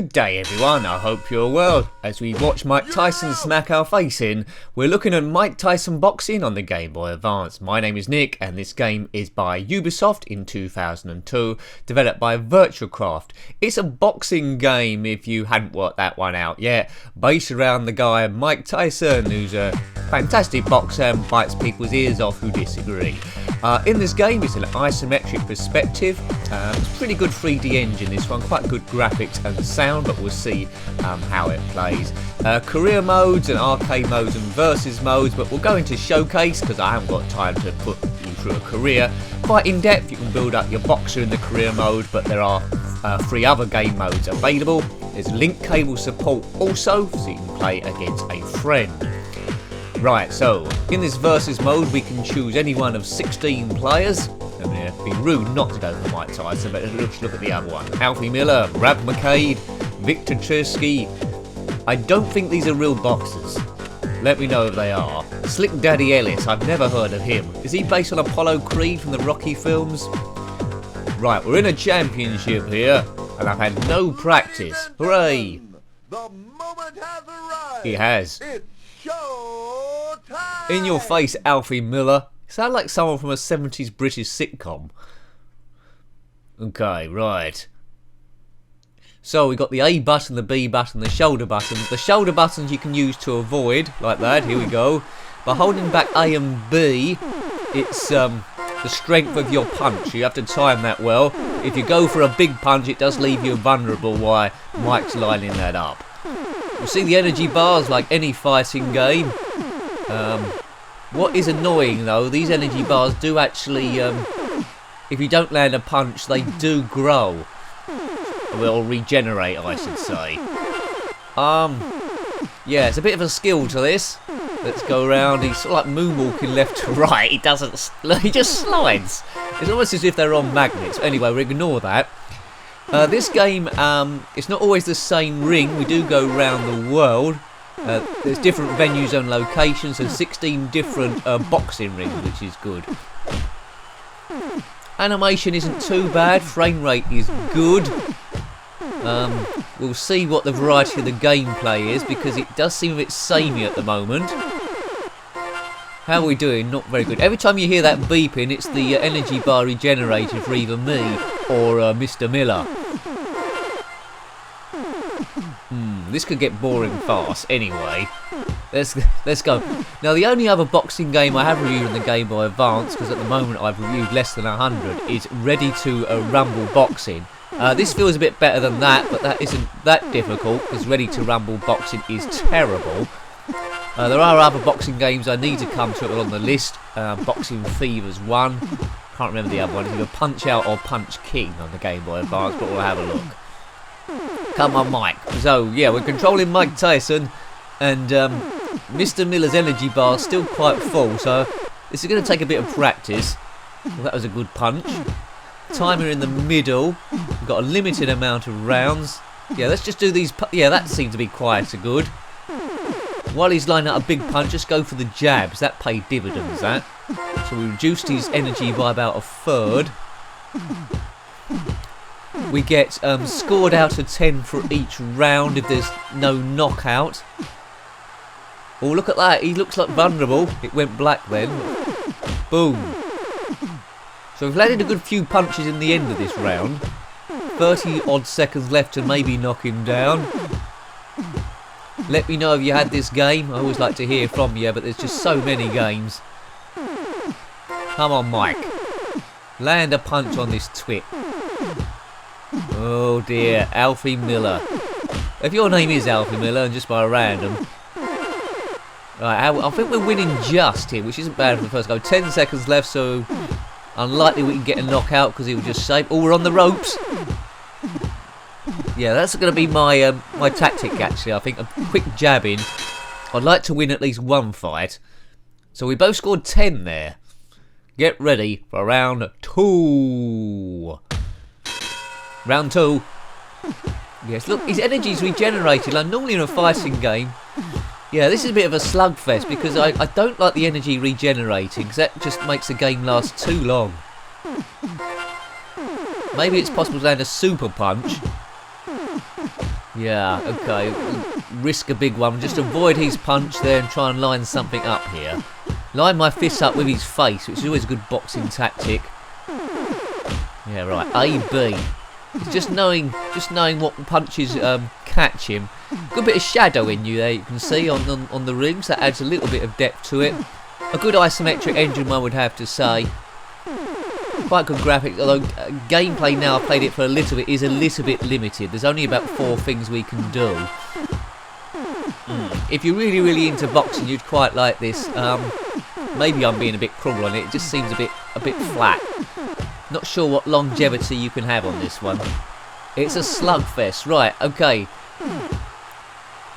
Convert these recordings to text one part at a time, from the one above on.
Good day everyone, I hope you're well. As we watch Mike Tyson smack our face in, we're looking at Mike Tyson Boxing on the Game Boy Advance. My name is Nick and this game is by Ubisoft in 2002, developed by Virtualcraft. It's a boxing game if you hadn't worked that one out yet, based around the guy Mike Tyson, who's a fantastic boxer and bites people's ears off who disagree. In this game it's an isometric perspective. It's a pretty good 3D engine this one, quite good graphics and sound, but we'll see how it plays. Career modes and arcade modes and versus modes, but we'll go into showcase because I haven't got time to put you through a career. Quite in depth, you can build up your boxer in the career mode, but there are 3 other game modes available. There's link cable support also, so you can play against a friend. Right, so in this versus mode we can choose any one of 16 players. I mean, it'd be rude not to go for Mike Tyson, but let's look at the other one. Alfie Miller, Brad McCade, Victor Chersky. I don't think these are real boxers. Let me know if they are. Slick Daddy Ellis, I've never heard of him. Is he based on Apollo Creed from the Rocky films? Right, we're in a championship here, and I've had no practice. Hooray! The moment has arrived. He has. It's show time. In your face, Alfie Miller. Sound like someone from a 70s British sitcom. Okay, right. So we got the A button, the B button, the shoulder buttons. The shoulder buttons you can use to avoid, like that. Here we go. By holding back A and B, it's the strength of your punch. You have to time that well. If you go for a big punch, it does leave you vulnerable while Mike's lining that up. You'll see the energy bars like any fighting game. What is annoying though, these energy bars do actually, if you don't land a punch, they do grow. Or regenerate, I should say. Yeah, it's a bit of a skill to this. Let's go around. He's sort of like moonwalking left to right. He doesn't, he just slides. It's almost as if they're on magnets. Anyway, we'll ignore that. This game, it's not always the same ring. We do go around the world. There's different venues and locations and 16 different boxing rings, which is good. Animation isn't too bad, frame rate is good. We'll see what the variety of the gameplay is because it does seem a bit samey at the moment. How are we doing? Not very good. Every time you hear that beeping, it's the energy bar regenerated for either me or Mr. Miller. This could get boring fast. Anyway, let's go. Now, the only other boxing game I have reviewed on the Game Boy Advance, because at the moment I've reviewed less than 100, is Ready to Rumble Boxing. This feels a bit better than that, but that isn't that difficult, because Ready to Rumble Boxing is terrible. There are other boxing games I need to come to on the list. Boxing Fever's one. Can't remember the other one. It's either Punch Out or Punch King on the Game Boy Advance, but we'll have a look. Come on, Mike. So, yeah, we're controlling Mike Tyson, and Mr. Miller's energy bar is still quite full, so this is going to take a bit of practice. Well, that was a good punch. Timer in the middle. We've got a limited amount of rounds. Yeah, let's just do these. Yeah, that seemed to be quite good. While he's lining up a big punch, just go for the jabs. That paid dividends, that. So we reduced his energy by about a third. We get scored out of 10 for each round if there's no knockout. Oh, look at that. He looks like vulnerable. It went black then. Boom. So we've landed a good few punches in the end of this round. 30 odd seconds left to maybe knock him down. Let me know if you had this game. I always like to hear from you, but there's just so many games. Come on, Mike. Land a punch on this twit. Oh dear, Alfie Miller. If your name is Alfie Miller and just by random. Right, I think we're winning just here, which isn't bad for the first go. 10 seconds left, so unlikely we can get a knockout because he will just save. Oh, we're on the ropes. Yeah, that's going to be my my tactic actually. I think a quick jabbing. I'd like to win at least one fight. So we both scored 10 there. Get ready for round 2. Round 2. Yes, look, his energy's regenerated. Like normally in a fighting game. Yeah, this is a bit of a slugfest because I don't like the energy regenerating because that just makes the game last too long. Maybe it's possible to land a super punch. Yeah, okay. Risk a big one. Just avoid his punch there and try and line something up here. Line my fist up with his face, which is always a good boxing tactic. Yeah, right. A, B. It's just knowing what punches catch him. Good bit of shadow in you there, you can see on the rings. That adds a little bit of depth to it. A good isometric engine, one would have to say. Quite good graphics, although gameplay now, I've played it for a little bit, is a little bit limited. There's only about 4 things we can do. If you're really into boxing, you'd quite like this. Maybe I'm being a bit cruel on it. It just seems a bit flat. Not sure what longevity you can have on this one. It's a slugfest, right? Okay.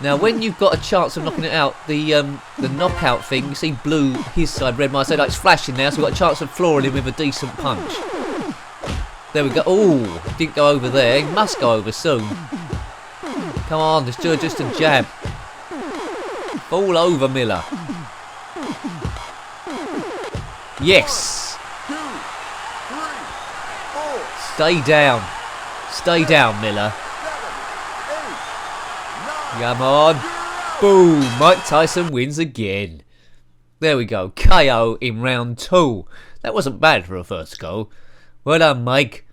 Now, when you've got a chance of knocking it out, the knockout thing, you see blue his side, red my side, like it's flashing now, so we've got a chance of flooring him with a decent punch. There we go. Oh, didn't go over there. He must go over soon. Come on, let's do just a jab. Fall over, Miller. Yes. 2, 3, 4, Stay down. Stay down, Miller. 7, 8, 9. Come on. Boom. Mike Tyson wins again. There we go. KO in round 2. That wasn't bad for a first goal. Well done, Mike.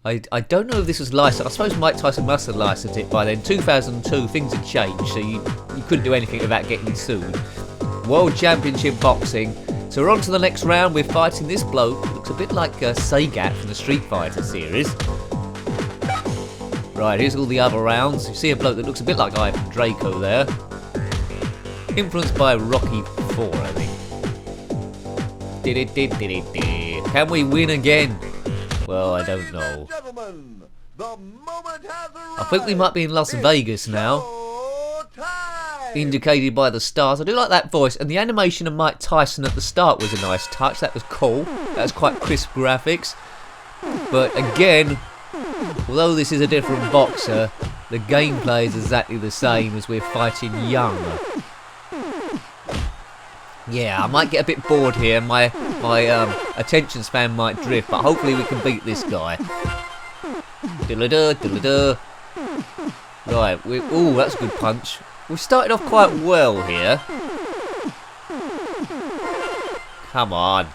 I don't know if this was licensed. I suppose Mike Tyson must have licensed it by then. 2002, things had changed, so you couldn't do anything without getting sued. World Championship Boxing. So we're on to the next round. We're fighting this bloke. Looks a bit like Sagat from the Street Fighter series. Right, here's all the other rounds. You see a bloke that looks a bit like Ivan Draco there. Influenced by Rocky 4, I think. Can we win again? Well, I don't know. Gentlemen, the moment has arrived. I think we might be in Las Vegas now. Showtime. Indicated by the stars. I do like that voice, and the animation of Mike Tyson at the start was a nice touch. That was cool. That was quite crisp graphics. But again, although this is a different boxer, the gameplay is exactly the same as we're fighting young. Yeah, I might get a bit bored here. My attention span might drift, but hopefully we can beat this guy. Diddle-da, diddle-da. Right, ooh, that's a good punch. We started off quite well here. Come on.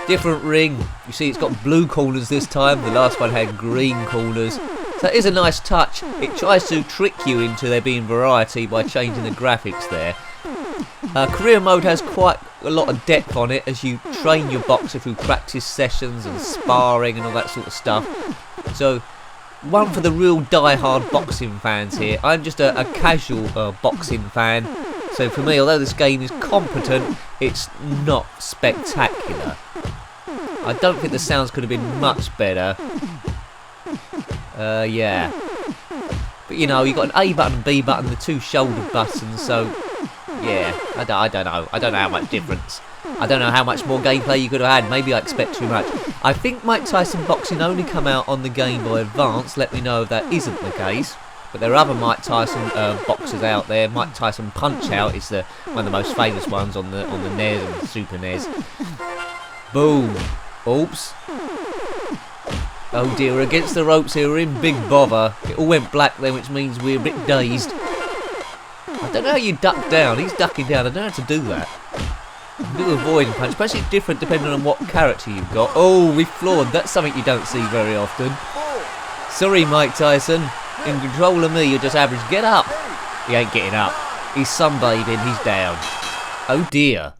Different ring. You see it's got blue corners this time. The last one had green corners. So it is a nice touch. It tries to trick you into there being variety by changing the graphics there. Career mode has quite a lot of depth on it as you train your boxer through practice sessions and sparring and all that sort of stuff. So, one for the real die-hard boxing fans here. I'm just a casual boxing fan. So for me, although this game is competent, it's not spectacular. I don't think the sounds could have been much better. Yeah. But you know, you've got an A button and B button, the 2 shoulder buttons, so yeah, I don't know. I don't know how much difference. I don't know how much more gameplay you could have had. Maybe I expect too much. I think Mike Tyson Boxing only come out on the Game Boy Advance. Let me know if that isn't the case. But there are other Mike Tyson boxers out there. Mike Tyson Punch Out is one of the most famous ones on the NES and the Super NES. Boom. Oops. Oh dear, we're against the ropes here. We're in big bother. It all went black then, which means we're a bit dazed. I don't know how you duck down. He's ducking down. I don't know how to do that. A little avoiding punch. Perhaps it's different depending on what character you've got. Oh, we floored. That's something you don't see very often. Sorry, Mike Tyson. In control of me, you're just average. Get up. He ain't getting up. He's sunbathing. He's down. Oh dear.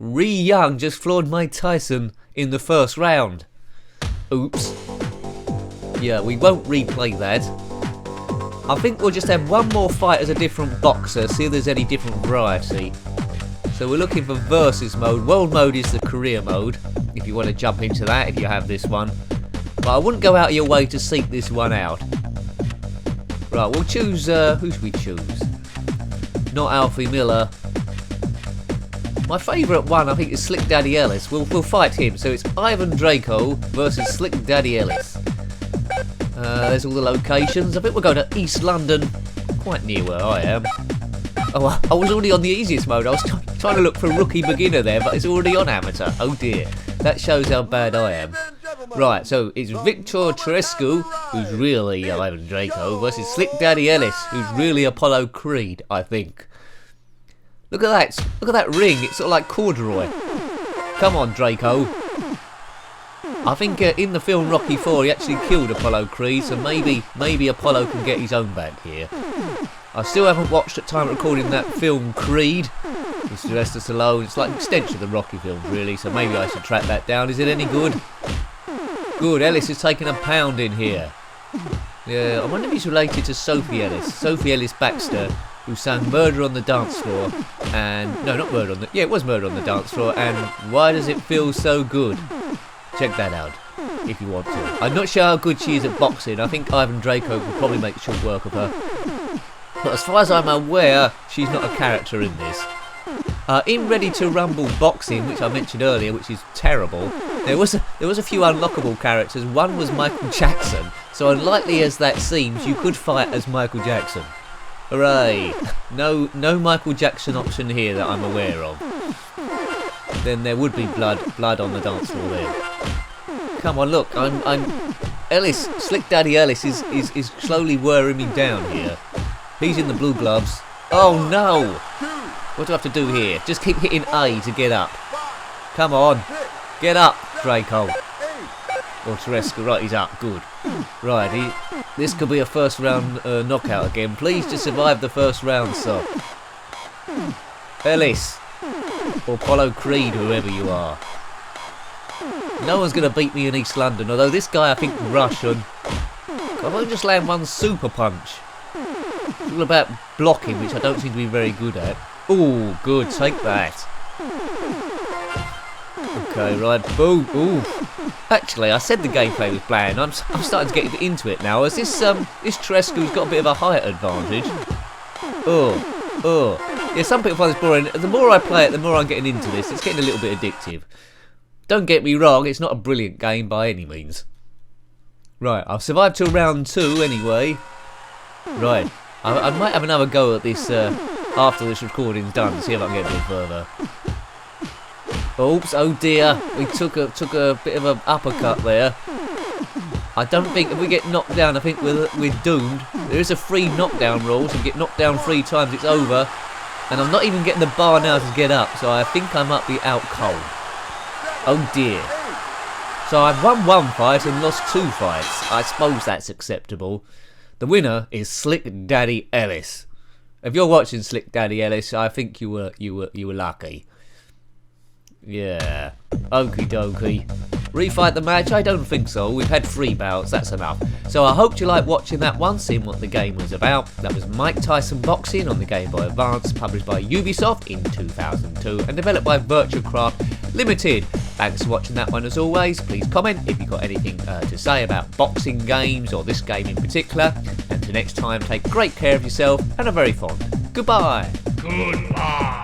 Ree Young just floored Mike Tyson in the first round. Oops. Yeah, we won't replay that. I think we'll just have one more fight as a different boxer, see if there's any different variety. So we're looking for versus mode. World mode is the career mode, if you want to jump into that, if you have this one. But I wouldn't go out of your way to seek this one out. Right, we'll choose, who should we choose? Not Alfie Miller. My favourite one, I think, is Slick Daddy Ellis. We'll fight him. So it's Ivan Draco versus Slick Daddy Ellis. There's all the locations. I think we're going to East London, quite near where I am. Oh, I was already on the easiest mode. I was trying to look for rookie beginner there, but it's already on amateur. Oh dear. That shows how bad I am. Right, so it's Victor Terescu, who's really Ivan Draco, versus Slick Daddy Ellis, who's really Apollo Creed, I think. Look at that. Look at that ring. It's sort of like corduroy. Come on, Draco. I think in the film Rocky IV, he actually killed Apollo Creed, so maybe Apollo can get his own back here. I still haven't watched at time of recording that film Creed with Sylvester Stallone. It's like an extension of the Rocky films, really, so maybe I should track that down. Is it any good? Good. Ellis is taking a pound in here. Yeah, I wonder if he's related to Sophie Ellis. Sophie Ellis Baxter, who sang Murder on the Dance Floor, and... No, not Murder on the... Yeah, it was Murder on the Dance Floor, and Why Does It Feel So Good? Check that out, if you want to. I'm not sure how good she is at boxing. I think Ivan Draco will probably make short work of her. But as far as I'm aware, she's not a character in this. In Ready to Rumble Boxing, which I mentioned earlier, which is terrible, there was a few unlockable characters. One was Michael Jackson, so unlikely as that seems, you could fight as Michael Jackson. Hooray! No Michael Jackson option here that I'm aware of. Then there would be blood on the dance floor there. Come on, look, I'm Ellis, Slick Daddy Ellis is slowly wearing me down here. He's in the blue gloves. Oh no! What do I have to do here? Just keep hitting A to get up. Come on, get up, Draco. Or Terescu, right, he's up, good. Right, this could be a first round knockout again. Please just survive the first round, sir. Ellis. Or Apollo Creed, whoever you are. No one's going to beat me in East London, although this guy I think is Russian. I won't just land one super punch. It's all about blocking, which I don't seem to be very good at. Ooh, good, take that. Okay, right, boom, ooh. Actually, I said the gameplay was bland. I'm starting to get into it now. As this Terescu's got a bit of a height advantage. Yeah, some people find this boring. The more I play it, the more I'm getting into this. It's getting a little bit addictive. Don't get me wrong, it's not a brilliant game by any means. Right, I've survived till round 2 anyway. Right, I might have another go at this after this recording's done to see if I can get a bit further. Oops, oh dear, we took a bit of an uppercut there. I don't think if we get knocked down, I think we're doomed. There is a free knockdown rule, so if you get knocked down 3 times, it's over. And I'm not even getting the bar now to get up, so I think I might be out cold. Oh dear. So I've won 1 fight and lost 2 fights. I suppose that's acceptable. The winner is Slick Daddy Ellis. If you're watching Slick Daddy Ellis, I think you were lucky. Yeah. Okie dokie. Refight the match? I don't think so. We've had 3 bouts, that's enough. So I hope you liked watching that one, seeing what the game was about. That was Mike Tyson Boxing on the Game Boy Advance, published by Ubisoft in 2002 and developed by Virtuacraft Limited. Thanks for watching that one as always. Please comment if you've got anything to say about boxing games or this game in particular. And until next time, take great care of yourself and are very fond. Goodbye. Goodbye.